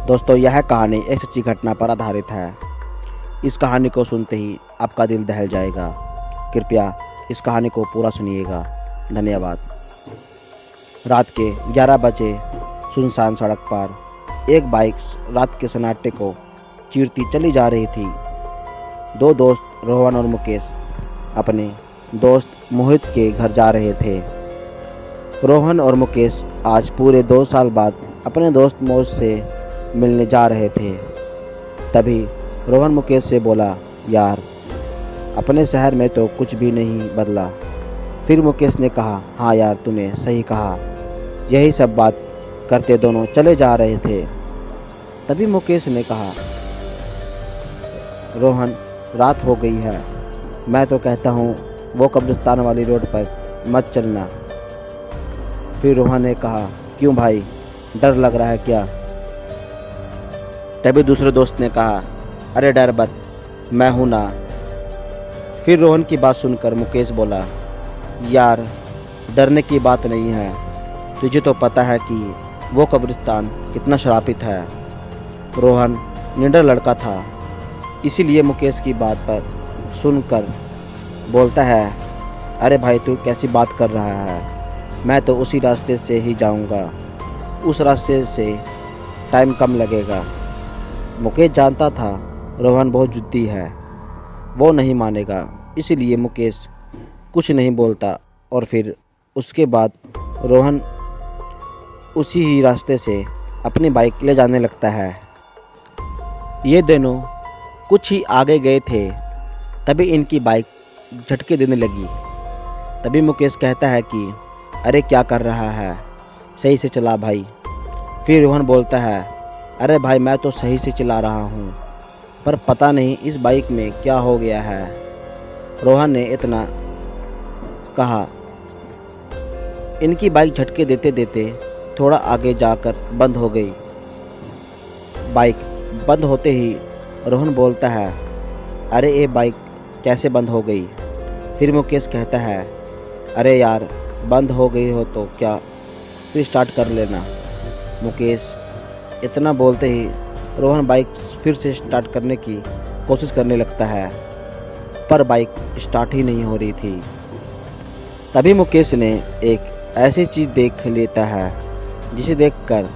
दोस्तों, यह कहानी एक सच्ची घटना पर आधारित है। इस कहानी को सुनते ही आपका दिल दहल जाएगा। कृपया इस कहानी को पूरा सुनिएगा। धन्यवाद। रात के 11 बजे सुनसान सड़क पर एक बाइक रात के सन्नाटे को चीरती चली जा रही थी। दो दोस्त रोहन और मुकेश अपने दोस्त मोहित के घर जा रहे थे। रोहन और मुकेश आज पूरे 2 साल बाद अपने दोस्त मोहित से मिलने जा रहे थे। तभी रोहन मुकेश से बोला, यार अपने शहर में तो कुछ भी नहीं बदला। फिर मुकेश ने कहा, हाँ यार तूने सही कहा। यही सब बात करते दोनों चले जा रहे थे। तभी मुकेश ने कहा, रोहन रात हो गई है, मैं तो कहता हूँ वो कब्रिस्तान वाली रोड पर मत चलना। फिर रोहन ने कहा, क्यों भाई, डर लग रहा है क्या? तभी दूसरे दोस्त ने कहा, अरे डर मत, मैं हूं ना। फिर रोहन की बात सुनकर मुकेश बोला, यार डरने की बात नहीं है, तुझे तो पता है कि वो कब्रिस्तान कितना श्रापित है। रोहन निडर लड़का था, इसीलिए मुकेश की बात पर सुनकर बोलता है, अरे भाई तू कैसी बात कर रहा है, मैं तो उसी रास्ते से ही जाऊंगा, उस रास्ते से टाइम कम लगेगा। मुकेश जानता था रोहन बहुत जिद्दी है, वो नहीं मानेगा, इसलिए मुकेश कुछ नहीं बोलता। और फिर उसके बाद रोहन उसी ही रास्ते से अपनी बाइक ले जाने लगता है। ये दोनों कुछ ही आगे गए थे, तभी इनकी बाइक झटके देने लगी। तभी मुकेश कहता है कि अरे क्या कर रहा है, सही से चला भाई। फिर रोहन बोलता है, अरे भाई मैं तो सही से चला रहा हूँ, पर पता नहीं इस बाइक में क्या हो गया है। रोहन ने इतना कहा, इनकी बाइक झटके देते देते थोड़ा आगे जाकर बंद हो गई। बाइक बंद होते ही रोहन बोलता है, अरे ये बाइक कैसे बंद हो गई? फिर मुकेश कहता है, अरे यार बंद हो गई हो तो क्या, फिर स्टार्ट कर लेना। मुकेश इतना बोलते ही रोहन बाइक फिर से स्टार्ट करने की कोशिश करने लगता है, पर बाइक स्टार्ट ही नहीं हो रही थी। तभी मुकेश ने एक ऐसी चीज़ देख लेता है जिसे देखकर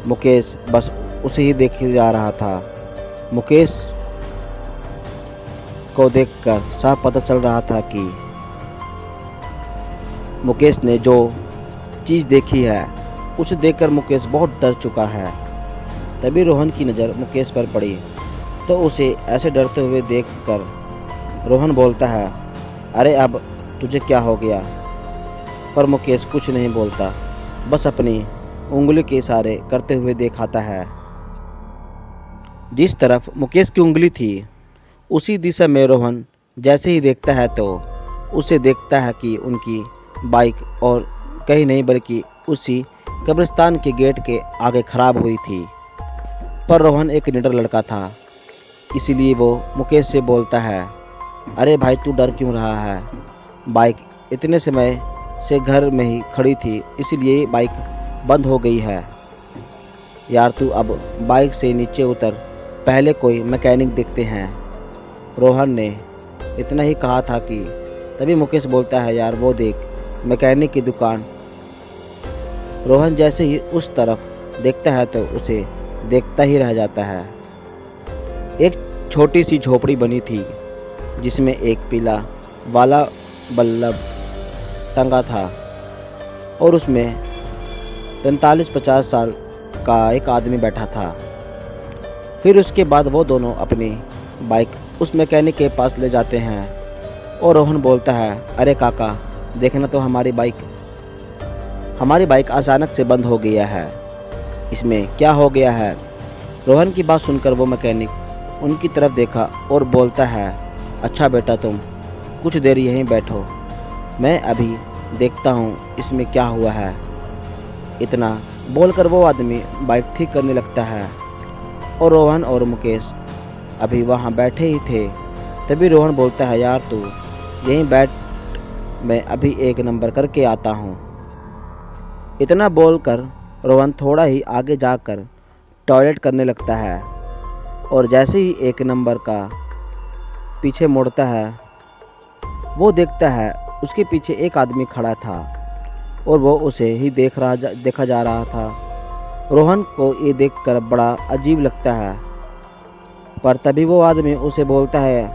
मुकेश बस उसे ही देखे जा रहा था। मुकेश को देखकर साफ पता चल रहा था कि मुकेश ने जो चीज़ देखी है उसे देखकर मुकेश बहुत डर चुका है। तभी रोहन की नज़र मुकेश पर पड़ी तो उसे ऐसे डरते हुए देखकर रोहन बोलता है, अरे अब तुझे क्या हो गया? पर मुकेश कुछ नहीं बोलता, बस अपनी उंगली के इशारे करते हुए दिखाता है। जिस तरफ मुकेश की उंगली थी उसी दिशा में रोहन जैसे ही देखता है तो उसे देखता है कि उनकी बाइक और कहीं नहीं बल्कि उसी कब्रिस्तान के गेट के आगे खराब हुई थी। पर रोहन एक निडर लड़का था, इसीलिए वो मुकेश से बोलता है, अरे भाई तू डर क्यों रहा है? बाइक इतने समय से घर में ही खड़ी थी, इसीलिए बाइक बंद हो गई है। यार तू अब बाइक से नीचे उतर, पहले कोई मैकेनिक देखते हैं। रोहन ने इतना ही कहा था कि तभी मुकेश बोलता है, यार वो देख मैकेनिक की दुकान। रोहन जैसे ही उस तरफ देखता है तो उसे देखता ही रह जाता है। एक छोटी सी झोपड़ी बनी थी जिसमें एक पीला वाला बल्ब टंगा था और उसमें 45-50 साल का एक आदमी बैठा था। फिर उसके बाद वो दोनों अपनी बाइक उस मैकेनिक के पास ले जाते हैं और रोहन बोलता है, अरे काका देखना तो हमारी बाइक अचानक से बंद हो गया है, इसमें क्या हो गया है? रोहन की बात सुनकर वो मैकेनिक उनकी तरफ देखा और बोलता है, अच्छा बेटा तुम कुछ देर यहीं बैठो, मैं अभी देखता हूँ इसमें क्या हुआ है। इतना बोलकर वो आदमी बाइक ठीक करने लगता है और रोहन और मुकेश अभी वहाँ बैठे ही थे। तभी रोहन बोलता है, यार तू यहीं बैठ, मैं अभी एक नंबर करके आता हूँ। इतना बोलकर रोहन थोड़ा ही आगे जाकर टॉयलेट करने लगता है और जैसे ही एक नंबर का पीछे मुड़ता है, वो देखता है उसके पीछे एक आदमी खड़ा था और वो उसे ही देखा जा रहा था। रोहन को ये देखकर बड़ा अजीब लगता है, पर तभी वो आदमी उसे बोलता है,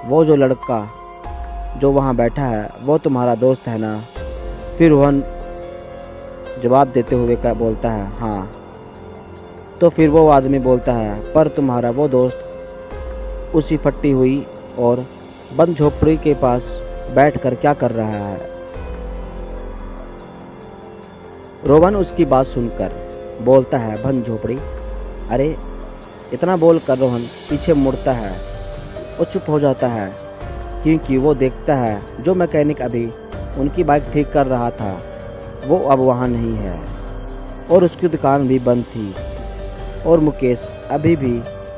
वो जो लड़का जो वहाँ बैठा है वो तुम्हारा दोस्त है ना? फिर रोहन जवाब देते हुए बोलता है, हाँ। तो फिर वो आदमी बोलता है, पर तुम्हारा वो दोस्त उसी फटी हुई और बंद झोपड़ी के पास बैठकर क्या कर रहा है? रोहन उसकी बात सुनकर बोलता है, बंद झोपड़ी? अरे! इतना बोलकर रोहन पीछे मुड़ता है और चुप हो जाता है, क्योंकि वो देखता है जो मैकेनिक अभी उनकी बाइक ठीक कर रहा था वो अब वहाँ नहीं है और उसकी दुकान भी बंद थी और मुकेश अभी भी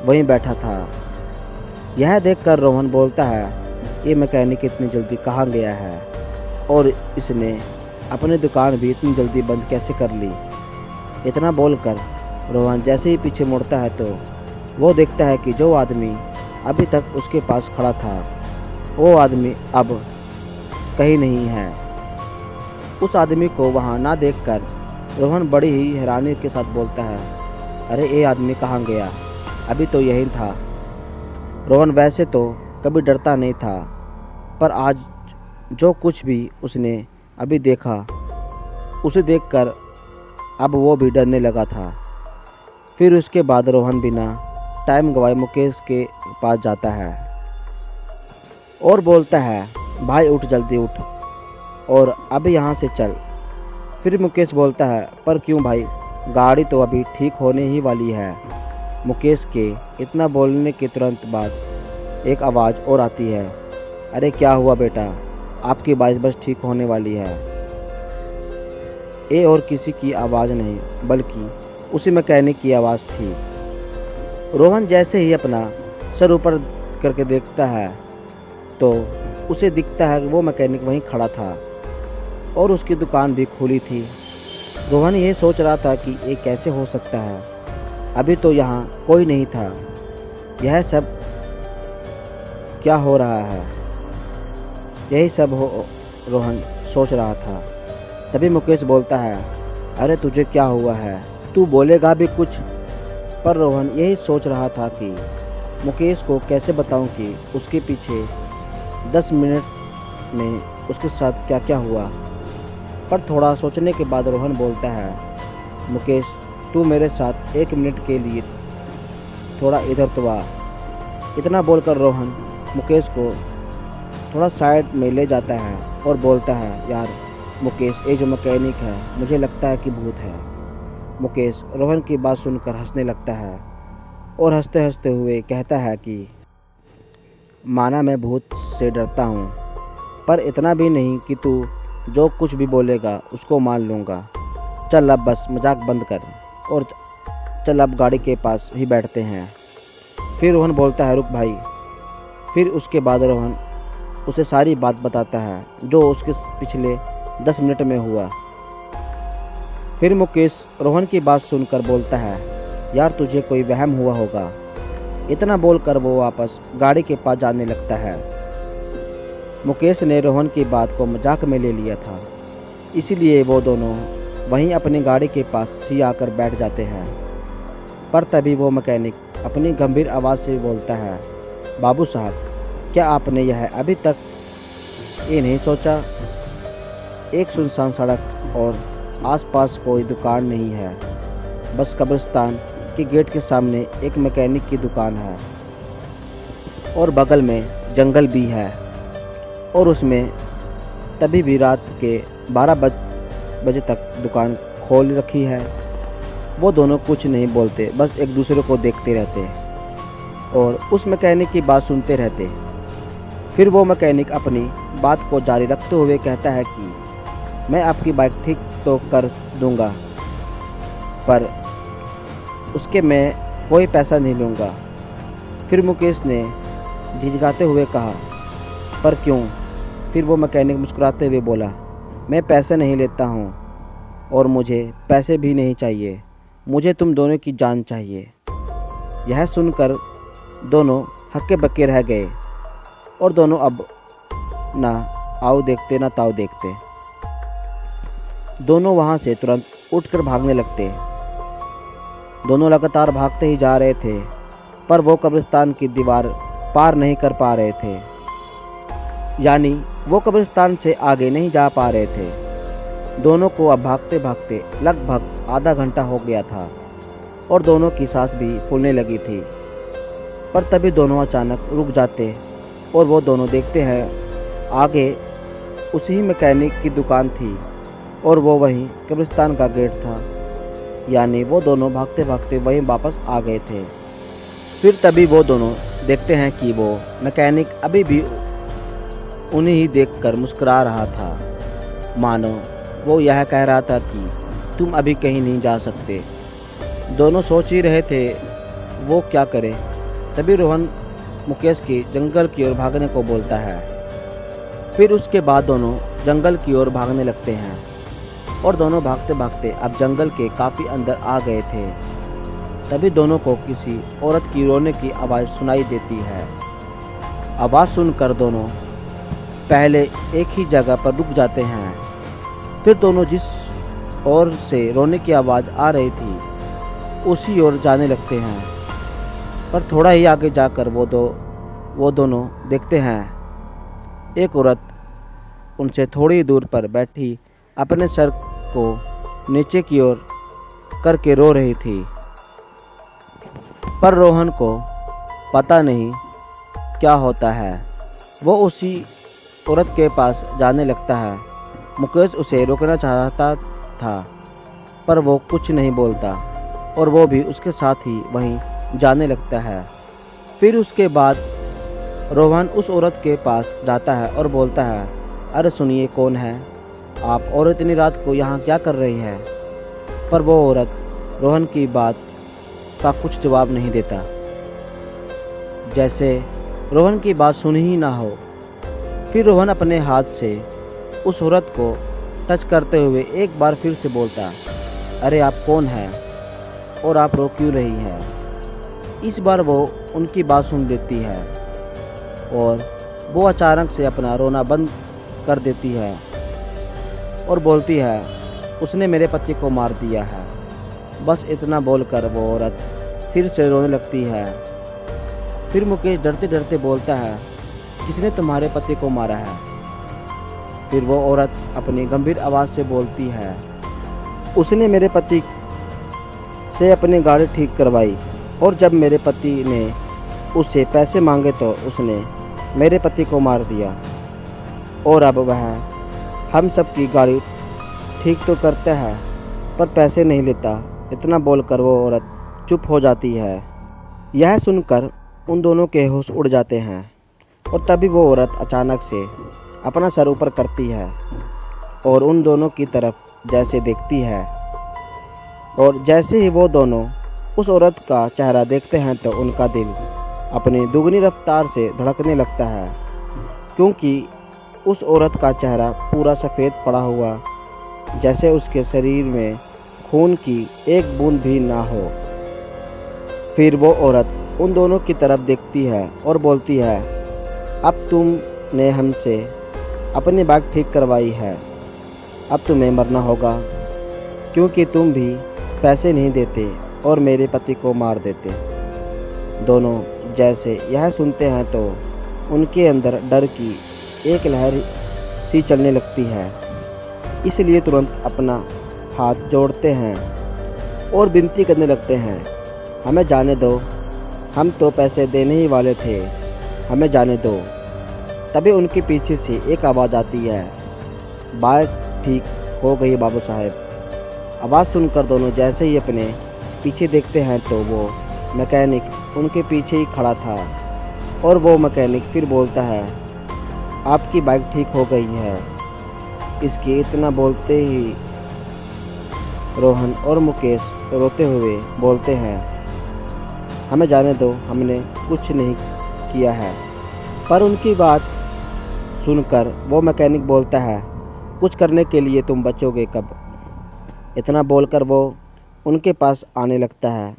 वहीं बैठा था। यह देखकर रोहन बोलता है, ये मैकेनिक इतनी जल्दी कहाँ गया है और इसने अपनी दुकान भी इतनी जल्दी बंद कैसे कर ली? इतना बोलकर रोहन जैसे ही पीछे मुड़ता है तो वो देखता है कि जो आदमी अभी तक उसके पास खड़ा था वो आदमी अब कहीं नहीं है। उस आदमी को वहाँ ना देखकर रोहन बड़ी ही हैरानी के साथ बोलता है, अरे ये आदमी कहाँ गया? अभी तो यही था। रोहन वैसे तो कभी डरता नहीं था, पर आज जो कुछ भी उसने अभी देखा उसे देखकर अब वो भी डरने लगा था। फिर उसके बाद रोहन बिना टाइम गवाए मुकेश के पास जाता है और बोलता है, भाई उठ, जल्दी उठ और अब यहाँ से चल। फिर मुकेश बोलता है, पर क्यों भाई? गाड़ी तो अभी ठीक होने ही वाली है। मुकेश के इतना बोलने के तुरंत बाद एक आवाज़ और आती है, अरे क्या हुआ बेटा? आपकी बाइक बस ठीक होने वाली है। ये और किसी की आवाज़ नहीं बल्कि उसी मैकेनिक की आवाज़ थी। रोहन जैसे ही अपना सर ऊपर करके देखता है तो उसे दिखता है कि वो मैकेनिक वहीं खड़ा था और उसकी दुकान भी खुली थी। रोहन ये सोच रहा था कि ये कैसे हो सकता है, अभी तो यहाँ कोई नहीं था। यह सब क्या हो रहा है? यही सब रोहन सोच रहा था। तभी मुकेश बोलता है, अरे तुझे क्या हुआ है? तू बोलेगा भी कुछ? पर रोहन यही सोच रहा था कि मुकेश को कैसे बताऊं कि उसके पीछे 10 मिनट में उसके साथ क्या क्या हुआ। पर थोड़ा सोचने के बाद रोहन बोलता है, मुकेश तू मेरे साथ 1 मिनट के लिए थोड़ा इधर तो आ। इतना बोलकर रोहन मुकेश को थोड़ा साइड में ले जाता है और बोलता है, यार मुकेश, ये जो मैकेनिक है मुझे लगता है कि भूत है। मुकेश रोहन की बात सुनकर हंसने लगता है और हंसते हंसते हुए कहता है कि माना मैं भूत से डरता हूँ, पर इतना भी नहीं कि तू जो कुछ भी बोलेगा उसको मान लूँगा। चल अब बस मजाक बंद कर और चल अब गाड़ी के पास ही बैठते हैं। फिर रोहन बोलता है, रुक भाई। फिर उसके बाद रोहन उसे सारी बात बताता है जो उसके पिछले 10 मिनट में हुआ। फिर मुकेश रोहन की बात सुनकर बोलता है, यार तुझे कोई वहम हुआ होगा। इतना बोलकर वो वापस गाड़ी के पास जाने लगता है। मुकेश ने रोहन की बात को मजाक में ले लिया था, इसीलिए वो दोनों वहीं अपनी गाड़ी के पास ही आकर बैठ जाते हैं। पर तभी वो मैकेनिक अपनी गंभीर आवाज़ से बोलता है, बाबू साहब, क्या आपने यह अभी तक ये नहीं सोचा? एक सुनसान सड़क और आसपास कोई दुकान नहीं है, बस कब्रिस्तान के गेट के सामने एक मैकेनिक की दुकान है और बगल में जंगल भी है और उसमें तभी भी रात के 12 बजे तक दुकान खोल रखी है। वो दोनों कुछ नहीं बोलते, बस एक दूसरे को देखते रहते और उस मैकेनिक की बात सुनते रहते। फिर वो मैकेनिक अपनी बात को जारी रखते हुए कहता है कि मैं आपकी बाइक ठीक तो कर दूंगा, पर उसके मैं कोई पैसा नहीं लूँगा। फिर मुकेश ने झिझकाते हुए कहा, पर क्यों? फिर वो मैकेनिक मुस्कुराते हुए बोला, मैं पैसे नहीं लेता हूँ और मुझे पैसे भी नहीं चाहिए, मुझे तुम दोनों की जान चाहिए। यह सुनकर दोनों हक्के बक्के रह गए और दोनों अब ना आओ देखते ना ताओ देखते। दोनों वहाँ से तुरंत उठकर भागने लगते। दोनों लगातार भागते ही जा रहे थे, पर वो कब्रिस्तान की दीवार पार नहीं कर पा रहे थे, यानी वो कब्रिस्तान से आगे नहीं जा पा रहे थे। दोनों को अब भागते भागते लगभग आधा घंटा हो गया था और दोनों की सांस भी फूलने लगी थी। पर तभी दोनों अचानक रुक जाते और वो दोनों देखते हैं आगे उसी मैकेनिक की दुकान थी और वो वहीं कब्रिस्तान का गेट था, यानी वो दोनों भागते भागते वहीं वापस आ गए थे। फिर तभी वो दोनों देखते हैं कि वो मैकेनिक अभी भी उन्हें ही देखकर मुस्कुरा रहा था, मानो वो यह कह रहा था कि तुम अभी कहीं नहीं जा सकते। दोनों सोच ही रहे थे वो क्या करे। तभी रोहन मुकेश की जंगल की ओर भागने को बोलता है। फिर उसके बाद दोनों जंगल की ओर भागने लगते हैं और दोनों भागते भागते अब जंगल के काफ़ी अंदर आ गए थे। तभी दोनों को किसी औरत की रोने की आवाज़ सुनाई देती है। आवाज़ सुनकर दोनों पहले एक ही जगह पर रुक जाते हैं। फिर दोनों जिस ओर से रोने की आवाज़ आ रही थी उसी ओर जाने लगते हैं। पर थोड़ा ही आगे जाकर वो दोनों देखते हैं एक औरत उनसे थोड़ी दूर पर बैठी अपने सर को नीचे की ओर करके रो रही थी। पर रोहन को पता नहीं क्या होता है। वो उसी औरत के पास जाने लगता है। मुकेश उसे रोकना चाहता था, पर वो कुछ नहीं बोलता और वो भी उसके साथ ही वहीं जाने लगता है। फिर उसके बाद रोहन उस औरत के पास जाता है और बोलता है, अरे सुनिए, कौन है आप और इतनी रात को यहाँ क्या कर रही है? पर वो औरत रोहन की बात का कुछ जवाब नहीं देता, जैसे रोहन की बात सुनी ही ना हो। फिर रोहन अपने हाथ से उस औरत को टच करते हुए एक बार फिर से बोलता, अरे आप कौन हैं और आप रो क्यों रही हैं? इस बार वो उनकी बात सुन लेती है और वो अचानक से अपना रोना बंद कर देती है और बोलती है, उसने मेरे पति को मार दिया है। बस इतना बोलकर वो औरत फिर से रोने लगती है। फिर मुकेश डरते डरते बोलता है, किसने तुम्हारे पति को मारा है? फिर वो औरत अपनी गंभीर आवाज़ से बोलती है, उसने मेरे पति से अपनी गाड़ी ठीक करवाई और जब मेरे पति ने उससे पैसे मांगे तो उसने मेरे पति को मार दिया और अब वह हम सब की गाड़ी ठीक तो करता है पर पैसे नहीं लेता। इतना बोलकर वो औरत चुप हो जाती है। यह सुनकर उन दोनों के होश उड़ जाते हैं और तभी वो औरत अचानक से अपना सर ऊपर करती है और उन दोनों की तरफ जैसे देखती है और जैसे ही वो दोनों उस औरत का चेहरा देखते हैं तो उनका दिल अपनी दुगनी रफ्तार से धड़कने लगता है, क्योंकि उस औरत का चेहरा पूरा सफ़ेद पड़ा हुआ, जैसे उसके शरीर में खून की एक बूंद भी ना हो। फिर वो औरत उन दोनों की तरफ देखती है और बोलती है, अब तुमने हमसे अपनी बाइक ठीक करवाई है, अब तुम्हें मरना होगा, क्योंकि तुम भी पैसे नहीं देते और मेरे पति को मार देते। दोनों जैसे यह सुनते हैं तो उनके अंदर डर की एक लहर सी चलने लगती है, इसलिए तुरंत अपना हाथ जोड़ते हैं और विनती करने लगते हैं, हमें जाने दो, हम तो पैसे देने ही वाले थे, हमें जाने दो। तभी उनके पीछे से एक आवाज़ आती है, बाइक ठीक हो गई बाबू साहब। आवाज़ सुनकर दोनों जैसे ही अपने पीछे देखते हैं तो वो मैकेनिक उनके पीछे ही खड़ा था और वो मैकेनिक फिर बोलता है, आपकी बाइक ठीक हो गई है। इसके इतना बोलते ही रोहन और मुकेश रोते हुए बोलते हैं, हमें जाने दो, हमने कुछ नहीं किया है। पर उनकी बात सुनकर वो मैकेनिक बोलता है, कुछ करने के लिए तुम बचोगे कब? इतना बोलकर वो उनके पास आने लगता है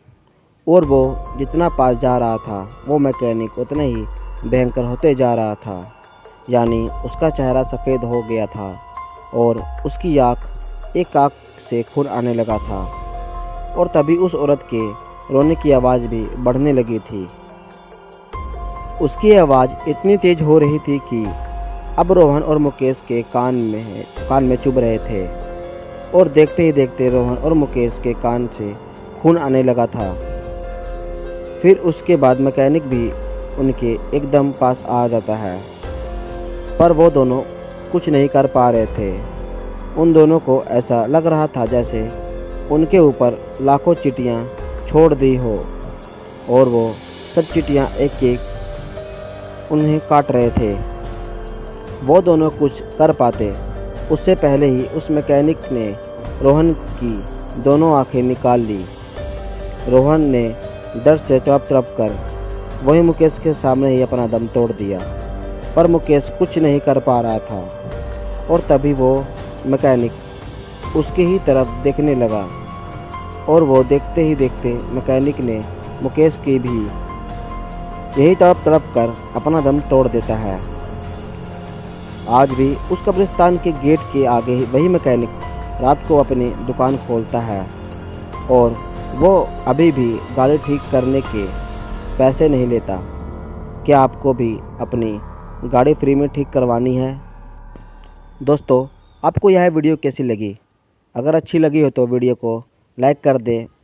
और वो जितना पास जा रहा था वो मैकेनिक उतना ही भयंकर होते जा रहा था। यानी उसका चेहरा सफ़ेद हो गया था और उसकी एक आँख से खून आने लगा था। और तभी उस औरत के रोने की आवाज़ भी बढ़ने लगी थी। उसकी आवाज़ इतनी तेज़ हो रही थी कि अब रोहन और मुकेश के कान में चुभ रहे थे और देखते ही देखते रोहन और मुकेश के कान से खून आने लगा था। फिर उसके बाद मैकेनिक भी उनके एकदम पास आ जाता है, पर वो दोनों कुछ नहीं कर पा रहे थे। उन दोनों को ऐसा लग रहा था जैसे उनके ऊपर लाखों चींटियाँ छोड़ दी हो और वो सब चींटियाँ एक एक उन्हें काट रहे थे। वो दोनों कुछ कर पाते उससे पहले ही उस मैकेनिक ने रोहन की दोनों आंखें निकाल ली। रोहन ने डर से तड़प कर वही मुकेश के सामने ही अपना दम तोड़ दिया, पर मुकेश कुछ नहीं कर पा रहा था। और तभी वो मैकेनिक उसके ही तरफ देखने लगा और वो देखते ही देखते मैकेनिक ने मुकेश की भी यही तड़प कर अपना दम तोड़ देता है। आज भी उस कब्रिस्तान के गेट के आगे ही वही मैकेनिक रात को अपनी दुकान खोलता है और वो अभी भी गाड़ी ठीक करने के पैसे नहीं लेता। क्या आपको भी अपनी गाड़ी फ्री में ठीक करवानी है? दोस्तों, आपको यह वीडियो कैसी लगी? अगर अच्छी लगी हो तो वीडियो को लाइक कर दें और